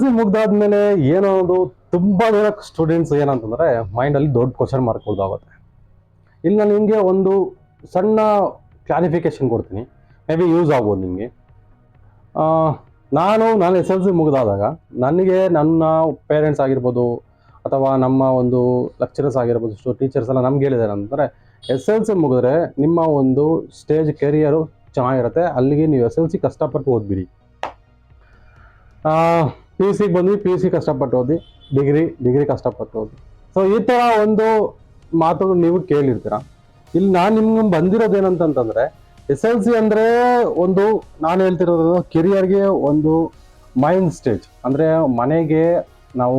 C ಮುಗ್ದಾದ್ಮೇಲೆ ಏನೋದು ತುಂಬಾ ಜನ students ಏನಂತಂದ್ರೆ ಮೈಂಡಲ್ಲಿ ದೊಡ್ಡ ಕ್ವಶನ್ ಮಾರ್ಕ್ ಉಳ್ದಾಗುತ್ತೆ. ಇಲ್ಲಿ ನಾನು ನಿಮಗೆ ಒಂದು ಸಣ್ಣ ಕ್ಲಾರಿಫಿಕೇಶನ್ ಕೊಡ್ತೀನಿ, ಮೇ ಬಿ ಯೂಸ್ ಆಗ್ಬೋದು ನಿಮಗೆ. ನಾನು ಎಸ್ ಎಲ್ ಸಿ ಮುಗಿದಾದಾಗ ನನಗೆ ನನ್ನ ಪೇರೆಂಟ್ಸ್ ಆಗಿರ್ಬೋದು ಅಥವಾ ನಮ್ಮ ಒಂದು ಲೆಕ್ಚರರ್ಸ್ ಆಗಿರ್ಬೋದು, ಟೀಚರ್ಸ್ ಎಲ್ಲ ನಮ್ಗೆ ಹೇಳಿದ್ದಾರೆ ಅಂತಂದರೆ, ಎಸ್ ಎಲ್ ಸಿ ಮುಗಿದ್ರೆ ನಿಮ್ಮ ಒಂದು ಸ್ಟೇಜ್ ಕೆರಿಯರು ಚೆನ್ನಾಗಿರುತ್ತೆ, ಅಲ್ಲಿಗೆ ನೀವು ಎಸ್ ಎಲ್ ಸಿ ಕಷ್ಟಪಟ್ಟು ಓದ್ಬಿಡಿ. ಪಿ ಯು ಸಿಗೆ ಬಂದ್ವಿ, ಪಿ ಯು ಸಿ ಕಷ್ಟಪಟ್ಟು ಓದಿ, ಡಿಗ್ರಿ ಕಷ್ಟಪಟ್ಟು ಓದಿ. ಸೊ ಈ ಥರ ಒಂದು ಮಾತುಗಳು ನೀವು ಕೇಳಿರ್ತೀರ. ಇಲ್ಲಿ ನಾನು ನಿಮ್ಗೆ ಬಂದಿರೋದೇನಂತಂದ್ರೆ, ಎಸ್ ಎಲ್ ಸಿ ಅಂದರೆ ಒಂದು ನಾನು ಹೇಳ್ತಿರೋದು ಕೆರಿಯರ್ಗೆ ಒಂದು ಮೈಂಡ್ ಸ್ಟೇಜ್, ಅಂದರೆ ಮನೆಗೆ ನಾವು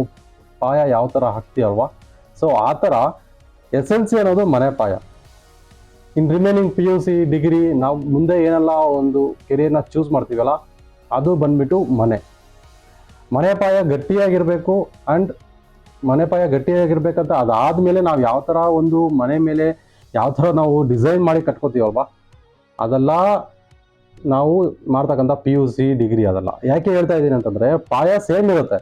ಪಾಯ ಯಾವ ಥರ ಹಾಕ್ತೀವಲ್ವಾ, ಸೊ ಆ ಥರ ಎಸ್ ಎಲ್ ಸಿ ಅನ್ನೋದು ಮನೆ ಪಾಯ. In remaining P U C, degree, ನಾವು ಮುಂದೆ ಏನೆಲ್ಲ ಒಂದು ಕೆರಿಯರ್ನ ಚೂಸ್ ಮಾಡ್ತೀವಲ್ಲ, ಅದು ಬಂದ್ಬಿಟ್ಟು ಮನೆ ಪಾಯ ಗಟ್ಟಿಯಾಗಿರಬೇಕು. ಆ್ಯಂಡ್ ಮನೆ ಪಾಯ ಗಟ್ಟಿಯಾಗಿರ್ಬೇಕಂತ ಅದಾದಮೇಲೆ ನಾವು ಯಾವ ಥರ ಒಂದು ಮನೆ ಮೇಲೆ ಯಾವ ಥರ ನಾವು ಡಿಸೈನ್ ಮಾಡಿ ಕಟ್ಕೋತೀವಲ್ವಾ, ಅದೆಲ್ಲ ನಾವು ಮಾಡ್ತಕ್ಕಂಥ ಪಿ ಯು ಸಿ, ಡಿಗ್ರಿ ಅದೆಲ್ಲ. ಯಾಕೆ ಹೇಳ್ತಾ ಇದ್ದೀನಿ ಅಂತಂದರೆ, ಪಾಯ ಸೇಮ್ ಇರುತ್ತೆ.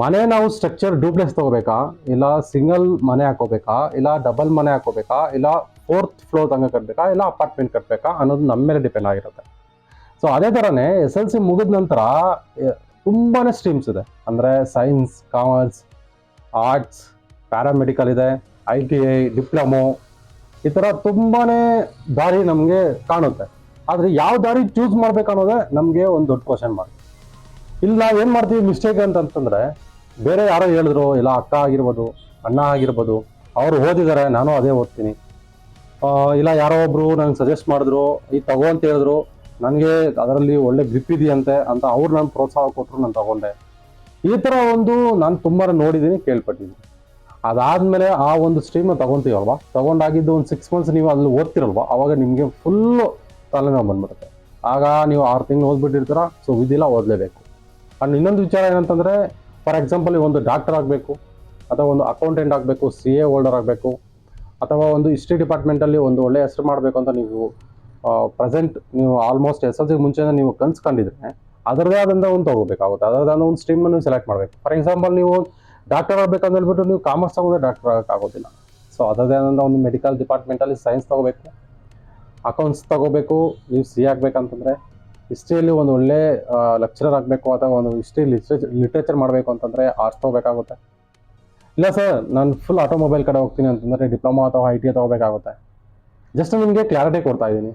ಮನೆ ನಾವು ಸ್ಟ್ರಕ್ಚರ್ ಡೂಪ್ಲೆಕ್ಸ್ ತೊಗೋಬೇಕಾ, ಇಲ್ಲ ಸಿಂಗಲ್ ಮನೆ ಹಾಕೋಬೇಕಾ, ಇಲ್ಲ ಡಬಲ್ ಮನೆ ಹಾಕೋಬೇಕಾ, ಇಲ್ಲ 4th ಫ್ಲೋರ್ ತನಕ ಕಟ್ಟಬೇಕಾ, ಇಲ್ಲ ಅಪಾರ್ಟ್ಮೆಂಟ್ ಕಟ್ಟಬೇಕಾ ಅನ್ನೋದು ನಮ್ಮ ಮೇಲೆ ಡಿಪೆಂಡ್ ಆಗಿರುತ್ತೆ. ಸೊ ಅದೇ ಥರನೇ ಎಸ್ ಎಲ್ ಸಿ ಮುಗಿದ ನಂತರ ತುಂಬಾ ಸ್ಟ್ರೀಮ್ಸ್ ಇದೆ. ಅಂದರೆ ಸೈನ್ಸ್, ಕಾಮರ್ಸ್, ಆರ್ಟ್ಸ್, ಪ್ಯಾರಾಮೆಡಿಕಲ್ ಇದೆ, ITI, ಡಿಪ್ಲೊಮೊ, ಈ ಥರ ತುಂಬಾ ದಾರಿ ನಮಗೆ ಕಾಣುತ್ತೆ. ಆದರೆ ಯಾವ ದಾರಿ ಚೂಸ್ ಮಾಡ್ಬೇಕನ್ನೋದೇ ನಮಗೆ ಒಂದು ದೊಡ್ಡ ಕ್ವಶನ್ ಮಾರ್ಕ್. ಇಲ್ಲಿ ನಾವು ಏನು ಮಾಡ್ತೀವಿ ಮಿಸ್ಟೇಕ್ ಅಂತಂತಂದರೆ, ಬೇರೆ ಯಾರೋ ಹೇಳಿದ್ರು, ಇಲ್ಲ ಅಕ್ಕ ಆಗಿರ್ಬೋದು, ಅಣ್ಣ ಆಗಿರ್ಬೋದು, ಅವರು ಓದಿದ್ದಾರೆ ನಾನು ಅದೇ ಓದ್ತೀನಿ, ಇಲ್ಲ ಯಾರೋ ಒಬ್ರು ನನಗೆ ಸಜೆಸ್ಟ್ ಮಾಡಿದ್ರು, ಈ ತಗೋ ಅಂತ ಹೇಳಿದ್ರು, ನನಗೆ ಅದರಲ್ಲಿ ಒಳ್ಳೆ ಗ್ರಿಪ್ ಇದೆಯಂತೆ ಅಂತ ಅವ್ರು ನಾನು ಪ್ರೋತ್ಸಾಹ ಕೊಟ್ಟರು, ನಾನು ತಗೊಂಡೆ. ಈ ಥರ ಒಂದು ನಾನು ತುಂಬ ನೋಡಿದ್ದೀನಿ, ಕೇಳ್ಪಟ್ಟಿದ್ದೀನಿ. ಅದಾದಮೇಲೆ ಆ ಒಂದು ಸ್ಟ್ರೀಮ್ನ ತಗೊತೀವಲ್ವಾ, ತಗೊಂಡಾಗಿದ್ದು ಒಂದು 6 months ನೀವು ಅಲ್ಲಿ ಓದ್ತಿರಲ್ವ, ಅವಾಗ ನಿಮಗೆ ಫುಲ್ಲು ತಲೆನೋವು ಬಂದ್ಬಿಡುತ್ತೆ. ಆಗ ನೀವು 6 ತಿಂಗಳು ಓದ್ಬಿಟ್ಟಿರ್ತೀರ, ಸೊ ವಿಧಿಲ್ಲ ಓದಲೇಬೇಕು. ಆ್ಯಂಡ್ ಇನ್ನೊಂದು ವಿಚಾರ ಏನಂತಂದರೆ, ಫಾರ್ ಎಕ್ಸಾಂಪಲ್ ಒಂದು ಡಾಕ್ಟರ್ ಆಗಬೇಕು, ಅಥವಾ ಒಂದು ಅಕೌಂಟೆಂಟ್ ಆಗಬೇಕು, CA ಹೋಲ್ಡರ್ ಆಗಬೇಕು, ಅಥವಾ ಒಂದು ಹಿಸ್ಟ್ರಿ ಡಿಪಾರ್ಟ್ಮೆಂಟಲ್ಲಿ ಒಂದು ಒಳ್ಳೆಯ ಹೆಸರು ಮಾಡಬೇಕು ಅಂತ ನೀವು ಪ್ರೆಸೆಂಟ್ ನೀವು ಆಲ್ಮೋಸ್ಟ್ ಎಸ್ ಎಲ್ ಸಿ ಮುಂಚೆನೇ ನೀವು ಕನ್ಸ್ಕೊಂಡಿದ್ರೆ, ಅದರದೇ ಆದಂಥ ಒಂದು ತೊಗೋಬೇಕಾಗುತ್ತೆ, ಅದರದೇ ಆದ ಒಂದು ಸ್ಟ್ರೀಮನ್ನು ನೀವು ಸೆಲೆಕ್ಟ್ ಮಾಡಬೇಕು. ಫಾರ್ ಎಕ್ಸಾಂಪಲ್ ನೀವು ಡಾಕ್ಟರ್ ಆಗಬೇಕಂತ ಹೇಳ್ಬಿಟ್ಟು ನೀವು ಕಾಮರ್ಸ್ ತಗೋದ್ರೆ ಡಾಕ್ಟರ್ ಆಗೋಕ್ಕಾಗೋದಿಲ್ಲ. ಸೊ ಅದರದೇ ಆದಂಥ ಒಂದು ಮೆಡಿಕಲ್ ಡಿಪಾರ್ಟ್ಮೆಂಟಲ್ಲಿ ಸೈನ್ಸ್ ತೊಗೋಬೇಕು, ಅಕೌಂಟ್ಸ್ ತೊಗೋಬೇಕು. ನೀವು CA ಆಗಬೇಕಂತಂದರೆ, ಹಿಸ್ಟ್ರಿಯಲ್ಲಿ ಒಂದು ಒಳ್ಳೆ ಲೆಕ್ಚರರ್ ಆಗಬೇಕು, ಅಥವಾ ಒಂದು ಹಿಸ್ಟ್ರಿ ಲಿಟ್ರೇಚರ್ ಮಾಡಬೇಕು ಅಂತಂದರೆ ಆರ್ಟ್ಸ್ ತೊಗೋಬೇಕಾಗುತ್ತೆ. ಇಲ್ಲ ಸರ್ ನಾನು ಫುಲ್ ಆಟೋಮೊಬೈಲ್ ಕಡೆ ಹೋಗ್ತೀನಿ ಅಂತಂದರೆ ಡಿಪ್ಲೊಮಾ ಅಥವಾ ITI ತೊಗೋಬೇಕಾಗುತ್ತೆ. ಜಸ್ಟ್ ನಿಮಗೆ ಕ್ಲಾರಿಟಿ ಕೊಡ್ತಾ ಇದ್ದೀನಿ.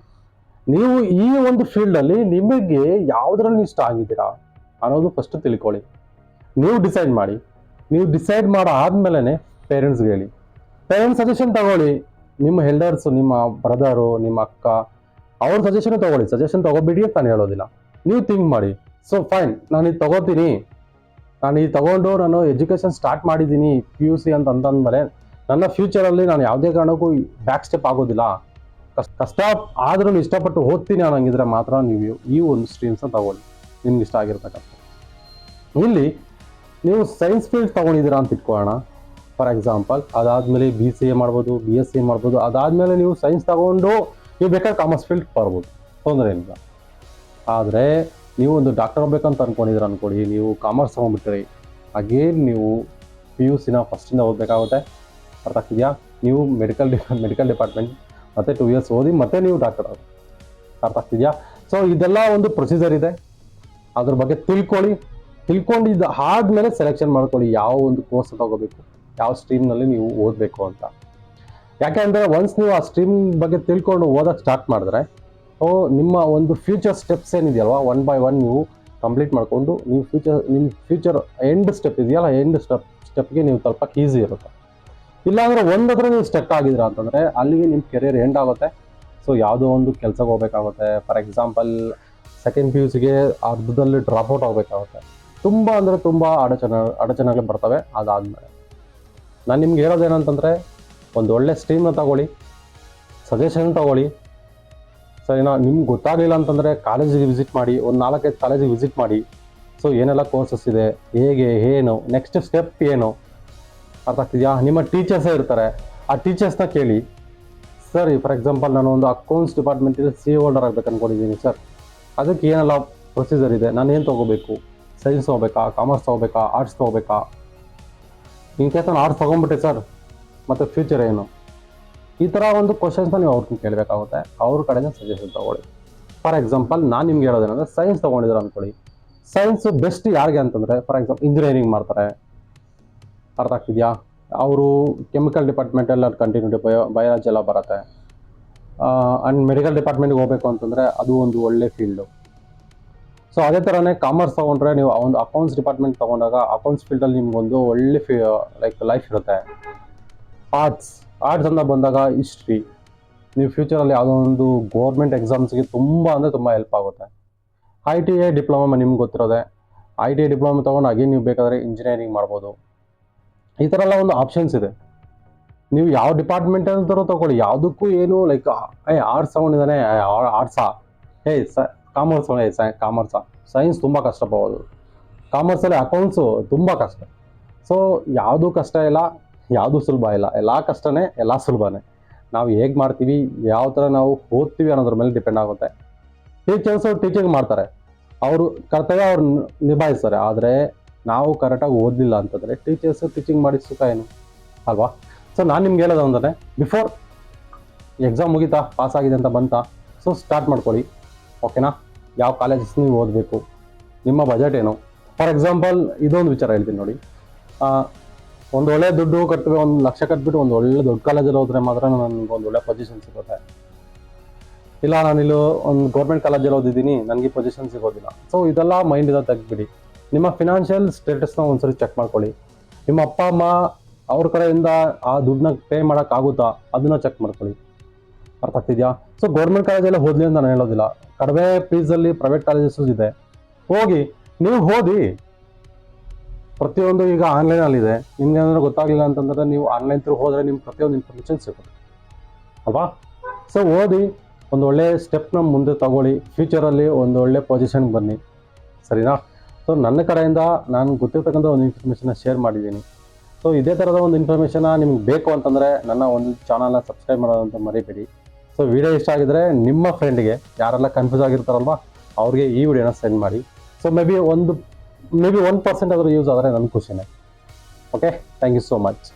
ನೀವು ಈ ಒಂದು ಫೀಲ್ಡಲ್ಲಿ ನಿಮಗೆ ಯಾವುದ್ರಲ್ಲಿ ಇಷ್ಟ ಆಗಿದ್ದೀರಾ ಅನ್ನೋದು ಫಸ್ಟ್ ತಿಳ್ಕೊಳ್ಳಿ. ನೀವು ಡಿಸೈಡ್ ಮಾಡಿ. ನೀವು ಡಿಸೈಡ್ ಮಾಡಾದ್ಮೇಲೆ ಪೇರೆಂಟ್ಸ್ಗೆ ಹೇಳಿ, ಪೇರೆಂಟ್ಸ್ ಸಜೆಷನ್ ತಗೊಳ್ಳಿ. ನಿಮ್ಮ ಎಲ್ಡರ್ಸು, ನಿಮ್ಮ ಬ್ರದರು, ನಿಮ್ಮ ಅಕ್ಕ, ಅವ್ರ ಸಜೆಷನ್ ತಗೊಳ್ಳಿ. ಸಜೆಷನ್ ತಗೋಬಿಡಿ ಅಂತ ನಾನು ಹೇಳೋದಿಲ್ಲ, ನೀವು ಥಿಂಕ್ ಮಾಡಿ. ಸೊ ಫೈನ್, ನಾನು ಇದು ತಗೋತೀನಿ, ನಾನು ಇದು ತಗೊಂಡು ನಾನು ಎಜುಕೇಷನ್ ಸ್ಟಾರ್ಟ್ ಮಾಡಿದ್ದೀನಿ PUC ಅಂತಂದಮೇಲೆ ನನ್ನ ಫ್ಯೂಚರಲ್ಲಿ ನಾನು ಯಾವುದೇ ಕಾರಣಕ್ಕೂ ಬ್ಯಾಕ್ ಸ್ಟೆಪ್ ಆಗೋದಿಲ್ಲ, ಕಷ್ಟ ಆದ್ರೂ ಇಷ್ಟಪಟ್ಟು ಓದ್ತೀನಿ ಅನ್ನೋಂಗಿದ್ರೆ ಮಾತ್ರ ನೀವು ಈ ಒಂದು ಸ್ಟ್ರೀಮ್ಸ್ನ ತಗೊಳ್ಳಿ, ನಿಮ್ಗೆ ಇಷ್ಟ ಆಗಿರ್ತಕ್ಕಂಥ. ಇಲ್ಲಿ ನೀವು ಸೈನ್ಸ್ ಫೀಲ್ಡ್ ತೊಗೊಂಡಿದ್ದೀರಾ ಅಂತ ಇಟ್ಕೊಳ್ಳೋಣ ಫಾರ್ ಎಕ್ಸಾಂಪಲ್. ಅದಾದಮೇಲೆ BCA ಮಾಡ್ಬೋದು, BSc ಮಾಡ್ಬೋದು. ಅದಾದಮೇಲೆ ನೀವು ಸೈನ್ಸ್ ತಗೊಂಡು ನೀವು ಬೇಕಾದ್ರೆ ಕಾಮರ್ಸ್ ಫೀಲ್ಡ್ ಬರ್ಬೋದು, ತೊಂದರೆ ಏನಿಲ್ಲ. ಆದರೆ ನೀವು ಒಂದು ಡಾಕ್ಟರ್ ಆಗಬೇಕಂತ ಅಂದ್ಕೊಂಡಿದ್ದೀರ ಅಂದ್ಕೊಳ್ಳಿ, ನೀವು ಕಾಮರ್ಸ್ ತೊಗೊಂಡ್ಬಿಟ್ರಿ, ಅಗೇನ್ ನೀವು PUCನ ಫಸ್ಟಿಂದ ಓದಬೇಕಾಗುತ್ತೆ. ಅರ್ಥ ಆಗ್ತಿದೆಯಾ? ನೀವು ಮೆಡಿಕಲ್ ಡಿಪಾರ್ಟ್ಮೆಂಟ್ ಮತ್ತು 2 years ಓದಿ ಮತ್ತೆ ನೀವು ಡಾಕ್ಟರ್ ಆಗೋದು. ಅರ್ಥ ಆಗ್ತಿದೆಯಾ? ಸೊ ಇದೆಲ್ಲ ಒಂದು ಪ್ರೊಸೀಜರ್ ಇದೆ, ಅದ್ರ ಬಗ್ಗೆ ತಿಳ್ಕೊಂಡಿದ್ದು ಆದಮೇಲೆ ಸೆಲೆಕ್ಷನ್ ಮಾಡ್ಕೊಳ್ಳಿ, ಯಾವ ಒಂದು ಕೋರ್ಸ್ ತಗೋಬೇಕು, ಯಾವ ಸ್ಟ್ರೀಮ್ನಲ್ಲಿ ನೀವು ಓದಬೇಕು ಅಂತ. ಯಾಕೆಂದರೆ ಒನ್ಸ್ ನೀವು ಆ ಸ್ಟ್ರೀಮ್ ಬಗ್ಗೆ ತಿಳ್ಕೊಂಡು ಓದೋಕ್ಕೆ ಸ್ಟಾರ್ಟ್ ಮಾಡಿದ್ರೆ, ನಿಮ್ಮ ಒಂದು ಫ್ಯೂಚರ್ ಸ್ಟೆಪ್ಸ್ ಏನಿದೆಯಲ್ವ, 1 by 1 ನೀವು ಕಂಪ್ಲೀಟ್ ಮಾಡಿಕೊಂಡು ನೀವು ನಿಮ್ಮ ಫ್ಯೂಚರ್ ಎಂಡ್ ಸ್ಟೆಪ್ ಇದೆಯಲ್ಲ, ಎಂಡ್ ಸ್ಟೆಪ್ಗೆ ನೀವು ತಲುಪಕ್ಕೆ ಈಸಿ ಇರುತ್ತೆ. ಇಲ್ಲಾಂದರೆ ಒಂದಾದ್ರೆ ನೀವು ಸ್ಟೆಪ್ ಆಗಿದ್ದೀರಾ ಅಂತಂದರೆ ಅಲ್ಲಿಗೆ ನಿಮ್ಮ ಕೆರಿಯರ್ ಎಂಡ್ ಆಗುತ್ತೆ. ಸೊ ಯಾವುದೋ ಒಂದು ಕೆಲಸಕ್ಕೆ ಹೋಗ್ಬೇಕಾಗುತ್ತೆ. ಫಾರ್ ಎಕ್ಸಾಂಪಲ್ ಸೆಕೆಂಡ್ PUCಗೆ ಅರ್ಧದಲ್ಲಿ ಡ್ರಾಪ್ಔಟ್ ಆಗಬೇಕಾಗುತ್ತೆ. ತುಂಬ ಅಂದರೆ ತುಂಬ ಅಡಚಣೆಗಳು ಬರ್ತವೆ. ಅದಾದಮೇಲೆ ನಾನು ನಿಮ್ಗೆ ಹೇಳೋದೇನಂತಂದರೆ, ಒಂದು ಒಳ್ಳೆ ಸ್ಟ್ರೀಮ್ನ ತಗೊಳ್ಳಿ, ಸಜೆಷನ್ ತಗೊಳ್ಳಿ, ಸರಿನಾ? ನಿಮ್ಗೆ ಗೊತ್ತಾಗಲಿಲ್ಲ ಅಂತಂದರೆ ಕಾಲೇಜಿಗೆ ವಿಸಿಟ್ ಮಾಡಿ, ಒಂದು 4-5 ಕಾಲೇಜಿಗೆ ವಿಸಿಟ್ ಮಾಡಿ. ಸೊ ಏನೆಲ್ಲ ಕೋರ್ಸಸ್ ಇದೆ, ಹೇಗೆ, ಏನು, ನೆಕ್ಸ್ಟ್ ಸ್ಟೆಪ್ ಏನು, ಅರ್ಥ ಆಗ್ತಿದೆಯಾ? ನಿಮ್ಮ ಟೀಚರ್ಸೇ ಇರ್ತಾರೆ, ಆ ಟೀಚರ್ಸ್ನ ಕೇಳಿ. ಸರ್ ಫಾರ್ ಎಕ್ಸಾಂಪಲ್ ನಾನು ಒಂದು ಅಕೌಂಟ್ಸ್ ಡಿಪಾರ್ಟ್ಮೆಂಟಲ್ಲಿ CA ಹೋಲ್ಡರ್ ಆಗಬೇಕು ಅಂದ್ಕೊಂಡಿದ್ದೀನಿ ಸರ್, ಅದಕ್ಕೆ ಏನೆಲ್ಲ ಪ್ರೊಸೀಜರ್ ಇದೆ, ನಾನು ಏನು ತೊಗೋಬೇಕು, ಸೈನ್ಸ್ ತೊಗೋಬೇಕಾ, ಕಾಮರ್ಸ್ ತೊಗೋಬೇಕಾ, ಆರ್ಟ್ಸ್ ತೊಗೋಬೇಕಾ, ಇನ್ ಕೇಸ್ ನಾನು ಆರ್ಟ್ಸ್ ತೊಗೊಂಡ್ಬಿಟ್ಟೆ ಸರ್ ಮತ್ತು ಫ್ಯೂಚರ್ ಏನು, ಈ ಥರ ಒಂದು ಕ್ವಶನ್ಸ್ನ ನೀವು ಅವ್ರನ್ನ ಕೇಳಬೇಕಾಗುತ್ತೆ. ಅವ್ರ ಕಡೆಯಿಂದ ಸಜೆಷನ್ ತೊಗೊಳ್ಳಿ. ಫಾರ್ ಎಕ್ಸಾಂಪಲ್ ನಾನು ನಿಮ್ಗೆ ಹೇಳೋದೇನಂದರೆ, ಸೈನ್ಸ್ ತೊಗೊಂಡಿದ್ರೆ ಅಂದ್ಕೊಳ್ಳಿ, ಸೈನ್ಸ್ ಬೆಸ್ಟ್ ಯಾರಿಗೆ ಅಂತಂದರೆ, ಫಾರ್ ಎಕ್ಸಾಂಪಲ್ ಇಂಜಿನಿಯರಿಂಗ್ ಮಾಡ್ತಾರೆ, ಅರ್ಥ ಆಗ್ತಿದೆಯಾ, ಅವರು ಕೆಮಿಕಲ್ ಡಿಪಾರ್ಟ್ಮೆಂಟಲ್ಲಿ ಅದು ಕಂಟಿನ್ಯೂಟಿ ಬಯಾಲಜಿ ಎಲ್ಲ ಬರುತ್ತೆ. ಆ್ಯಂಡ್ ಮೆಡಿಕಲ್ ಡಿಪಾರ್ಟ್ಮೆಂಟ್ಗೆ ಹೋಗಬೇಕು ಅಂತಂದರೆ ಅದು ಒಂದು ಒಳ್ಳೆ ಫೀಲ್ಡು. ಸೊ ಅದೇ ಥರನೇ ಕಾಮರ್ಸ್ ತೊಗೊಂಡ್ರೆ ನೀವು ಒಂದು ಅಕೌಂಟ್ಸ್ ಡಿಪಾರ್ಟ್ಮೆಂಟ್ ತೊಗೊಂಡಾಗ ಅಕೌಂಟ್ಸ್ ಫೀಲ್ಡಲ್ಲಿ ನಿಮ್ಗೊಂದು ಒಳ್ಳೆ ಲೈಫ್ ಇರುತ್ತೆ. ಆರ್ಟ್ಸ್ ಅಂತ ಬಂದಾಗ ಹಿಸ್ಟ್ರಿ, ನೀವು ಫ್ಯೂಚರಲ್ಲಿ ಯಾವುದೋ ಒಂದು ಗೌರ್ಮೆಂಟ್ ಎಕ್ಸಾಮ್ಸ್ಗೆ ತುಂಬ ಅಂದರೆ ತುಂಬ ಹೆಲ್ಪ್ ಆಗುತ್ತೆ. ITI ಡಿಪ್ಲೊಮಾ ನಿಮ್ಗೆ ಗೊತ್ತಿರೋದೆ, ITI ಡಿಪ್ಲೊಮಾ ತೊಗೊಂಡು ಅಗೇನ್ ನೀವು ಬೇಕಾದರೆ ಇಂಜಿನಿಯರಿಂಗ್ ಮಾಡ್ಬೋದು. ಈ ಥರ ಎಲ್ಲ ಒಂದು ಆಪ್ಷನ್ಸ್ ಇದೆ. ನೀವು ಯಾವ ಡಿಪಾರ್ಟ್ಮೆಂಟಲ್ಲಿ ತೊಗೊಳ್ಳಿ, ಯಾವುದಕ್ಕೂ ಏನು ಲೈಕ್ ಆರ್ಟ್ಸ್ ತೊಗೊಂಡಿದ್ದಾನೆ ಆರ್ಟ್ಸಾ, ಕಾಮರ್ಸ್ ಕಾಮರ್ಸಾ, ಸೈನ್ಸ್ ತುಂಬ ಕಷ್ಟಪಡ್ಬೋದು, ಕಾಮರ್ಸಲ್ಲಿ ಅಕೌಂಟ್ಸು ತುಂಬ ಕಷ್ಟ. ಸೊ ಯಾವುದೂ ಕಷ್ಟ ಇಲ್ಲ, ಯಾವುದೂ ಸುಲಭ ಇಲ್ಲ, ಎಲ್ಲ ಕಷ್ಟನೇ, ಎಲ್ಲ ಸುಲಭನೇ. ನಾವು ಹೇಗೆ ಮಾಡ್ತೀವಿ, ಯಾವ ಥರ ನಾವು ಓದ್ತೀವಿ ಅನ್ನೋದ್ರ ಮೇಲೆ ಡಿಪೆಂಡ್ ಆಗುತ್ತೆ. ಟೀಚರ್ಸು ಟೀಚಿಂಗ್ ಮಾಡ್ತಾರೆ, ಅವರು ಕರ್ತವ್ಯ ಅವ್ರು ನಿಭಾಯಿಸ್ತಾರೆ. ಆದರೆ ನಾವು ಕರೆಕ್ಟಾಗಿ ಓದಲಿಲ್ಲ ಅಂತಂದರೆ ಟೀಚರ್ಸು ಟೀಚಿಂಗ್ ಮಾಡಿದ ಸುಖ ಏನು ಅಲ್ವಾ? ಸೊ ನಾನು ನಿಮ್ಗೆ ಹೇಳೋದು ಅಂದರೆ, ಬಿಫೋರ್ ಎಕ್ಸಾಮ್ ಮುಗೀತಾ, ಪಾಸ್ ಆಗಿದೆ ಅಂತ ಬಂತಾ, ಸೊ ಸ್ಟಾರ್ಟ್ ಮಾಡ್ಕೊಳ್ಳಿ. ಓಕೆನಾ? ಯಾವ ಕಾಲೇಜಸ್ ನೀವು ಓದಬೇಕು, ನಿಮ್ಮ ಬಜೆಟ್ ಏನು. ಫಾರ್ ಎಕ್ಸಾಂಪಲ್ ಇದೊಂದು ವಿಚಾರ ಹೇಳ್ತೀನಿ ನೋಡಿ, ಒಂದು ಒಳ್ಳೆ ದುಡ್ಡು ಕಟ್ತೀವಿ, 1 ಲಕ್ಷ ಕಟ್ಬಿಟ್ಟು ಒಂದು ಒಳ್ಳೆ ದೊಡ್ಡ ಕಾಲೇಜಲ್ಲಿ ಹೋದರೆ ಮಾತ್ರ ನನಗೆ ಒಂದು ಒಳ್ಳೆ ಪೊಸಿಷನ್ ಸಿಗುತ್ತೆ. ಇಲ್ಲ ನಾನಿಲ್ಲಿ ಒಂದು ಗೌರ್ಮೆಂಟ್ ಕಾಲೇಜಲ್ಲಿ ಓದಿದ್ದೀನಿ, ನನಗೆ ಪೊಸಿಷನ್ ಸಿಗೋದಿಲ್ಲ. ಸೊ ಇದೆಲ್ಲ ಮೈಂಡಿಂದ ತೆಗೆದ್ಬಿಡಿ. ನಿಮ್ಮ ಫಿನಾನ್ಷಿಯಲ್ ಸ್ಟೇಟಸ್ನ ಒಂದ್ಸರಿ ಚೆಕ್ ಮಾಡ್ಕೊಳ್ಳಿ. ನಿಮ್ಮ ಅಪ್ಪ ಅಮ್ಮ ಅವ್ರ ಕಡೆಯಿಂದ ಆ ದುಡ್ಡನ್ನ ಪೇ ಮಾಡೋಕ್ಕಾಗುತ್ತಾ, ಅದನ್ನ ಚೆಕ್ ಮಾಡ್ಕೊಳ್ಳಿ. ಅರ್ಥ ಆಗ್ತಿದೆಯಾ? ಸೊ ಗೌರ್ಮೆಂಟ್ ಕಾಲೇಜಲ್ಲೇ ಓದಲಿ ಅಂತ ನಾನು ಹೇಳೋದಿಲ್ಲ, ಕಡಿಮೆ ಫೀಸಲ್ಲಿ ಪ್ರೈವೇಟ್ ಕಾಲೇಜಸ್ ಇದೆ, ಹೋಗಿ ನೀವು ಓದಿ. ಪ್ರತಿಯೊಂದು ಈಗ ಆನ್ಲೈನಲ್ಲಿದೆ, ನಿಮ್ಗೆ ಏನಾದರೂ ಗೊತ್ತಾಗಲಿಲ್ಲ ಅಂತಂದರೆ ನೀವು ಆನ್ಲೈನ್ ಥ್ರೂ ಹೋದರೆ ನಿಮ್ಗೆ ಪ್ರತಿಯೊಂದು ಇನ್ಫಾರ್ಮೇಷನ್ ಸಿಗುತ್ತೆ ಅಲ್ವಾ? ಸೊ ಓದಿ, ಒಂದು ಒಳ್ಳೆ ಸ್ಟೆಪ್ನ ಮುಂದೆ ತಗೊಳ್ಳಿ, ಫ್ಯೂಚರಲ್ಲಿ ಒಂದು ಒಳ್ಳೆ ಪೊಸಿಷನ್ಗೆ ಬನ್ನಿ, ಸರಿನಾ? ಸೊ ನನ್ನ ಕಡೆಯಿಂದ ನಾನು ಗೊತ್ತಿರ್ತಕ್ಕಂಥ ಒಂದು ಇನ್ಫಾರ್ಮೇಷನ್ನ ಶೇರ್ ಮಾಡಿದ್ದೀನಿ. ಸೊ ಇದೇ ಥರದ ಒಂದು ಇನ್ಫಾರ್ಮೇಷನ್ನ ನಿಮ್ಗೆ ಬೇಕು ಅಂತಂದರೆ ನನ್ನ ಒಂದು ಚಾನಲ್ನ ಸಬ್ಸ್ಕ್ರೈಬ್ ಮಾಡೋದಂತ ಮರಿಬೇಡಿ. ಸೊ ವಿಡಿಯೋ ಇಷ್ಟ ಆಗಿದರೆ ನಿಮ್ಮ ಫ್ರೆಂಡ್ಗೆ, ಯಾರೆಲ್ಲ ಕನ್ಫ್ಯೂಸ್ ಆಗಿರ್ತಾರಲ್ವ, ಅವ್ರಿಗೆ ಈ ವಿಡಿಯೋನ ಸೆಂಡ್ ಮಾಡಿ. ಸೊ ಮೇ ಬಿ 1% ಆದರೂ ಯೂಸ್ ಆದರೆ ನನ್ನ ಖುಷಿನೇ. Okay, thank you so much.